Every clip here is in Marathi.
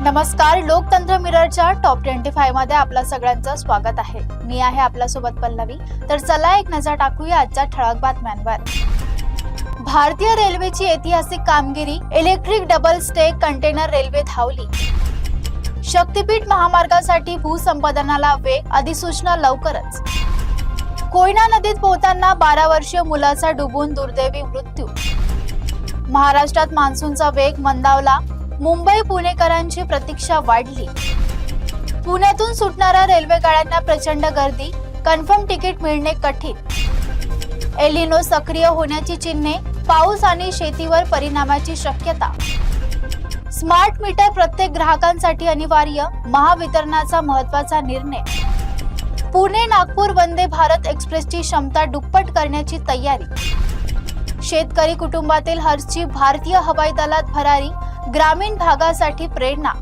नमस्कार, लोकतंत्र मिररच्या टॉप 25 मध्ये आपल्या सगळ्यांचं स्वागत आहे। मी आहे आपल्या सोबत पल्लवी। तर चला एक नजर टाकूया आजच्या ठळक बातम्यांवर। भारतीय रेल्वेची ऐतिहासिक कामगिरी, electric double stack container railway धावली। शक्तीपीठ महामार्गासाठी भूसंपादनाला वेग, अधिसूचना लवकरच। कोयना नदीत पोहताना 12 वर्षीय मुलाचा डुबून दुर्दैवी मृत्यू। महाराष्ट्रात मान्सूनचा वेग मंदावला, मुंबई पुणेकरांची प्रतीक्षा वाढली। पुण्यातून सुटणाऱ्या रेल्वे गाड्यांना प्रचंड गर्दी, कन्फर्म तिकीट मिळणे कठीण। एल निनो सक्रिय होण्याची चिन्हे, पाऊस आणि शेतीवर परिणामाची शक्यता। स्मार्ट मीटर प्रत्येक ग्राहकांसाठी अनिवार्य, महावितरणाचा महत्त्वाचा निर्णय। पुणे नागपूर वंदे भारत एक्सप्रेसची क्षमता दुप्पट करण्याची तयारी। शेतकरी कुटुंबातील हर्षची भारतीय हवाई दलात भरारी, ग्रामीण भागासाठी प्रेरणा।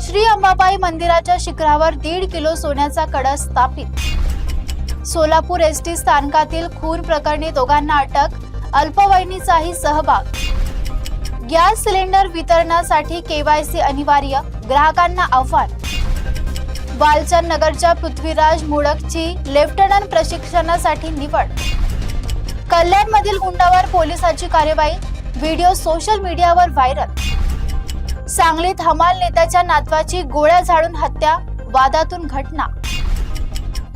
श्री अंबाबाई मंदिराच्या शिखरावर 1.5 किलो सोन्याचा कळस स्थापित। सोलापूर एसटी स्थानकातील खून प्रकरणी दोघांना अटक, अल्पवयीनीचाही सहभाग। गॅस सिलेंडर वितरणासाठी केवायसी अनिवार्य, ग्राहकांना आव्हान। वालचंद नगरच्या पृथ्वीराज मुळकची लेफ्टनंट प्रशिक्षणासाठी निवड। कल्याणमधील गुंडावर पोलिसांची कार्यवाही, व्हिडिओ सोशल मीडियावर व्हायरल। सांगलीत हमाल नेत्याच्या नातवाची गोळ्या झाडून हत्या, वादातून घटना।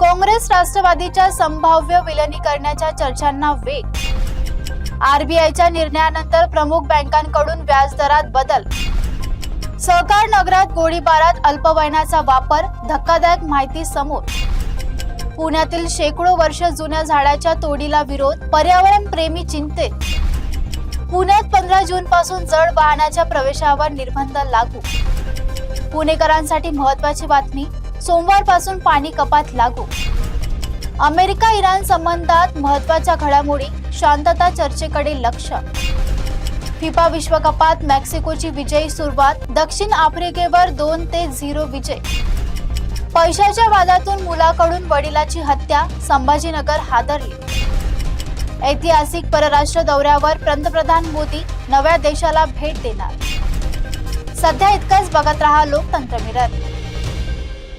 काँग्रेस राष्ट्रवादीच्या संभाव्य विलिनीकरणाच्या चर्चांना वेग। आरबीआयच्या निर्णयानंतर प्रमुख बँकांकडून व्याजदरात बदल। सहकार नगरात गोळीबारात अल्पवयीनाचा वापर, धक्कादायक माहिती समोर। पुण्यातील शेकडो वर्ष जुन्या झाडाच्या तोडीला विरोध, पर्यावरण प्रेमी चिंतेत। पुण्यात 15 जून पासून जड वाहनाच्या प्रवेशावर निर्बंध लागू। पुणेकरांसाठी महत्त्वाची बातमी, सोमवारपासून पाणी कपात लागू। अमेरिका इराण संबंधात महत्त्वाच्या घडामोडी, शांतता चर्चेकडे लक्ष। फिफा विश्वकपात मेक्सिकोची विजयी सुरुवात, दक्षिण आफ्रिकेवर 2-0 विजय। पैशाच्या वादातून मुलाकडून वडिलाची हत्या, संभाजीनगर हादरली। ऐतिहासिक परराष्ट्र दौऱ्यावर पंतप्रधान मोदी नव्या देशाला भेट देणार। सध्या इतकंच, बघत रहा लोकतंत्र मिरर।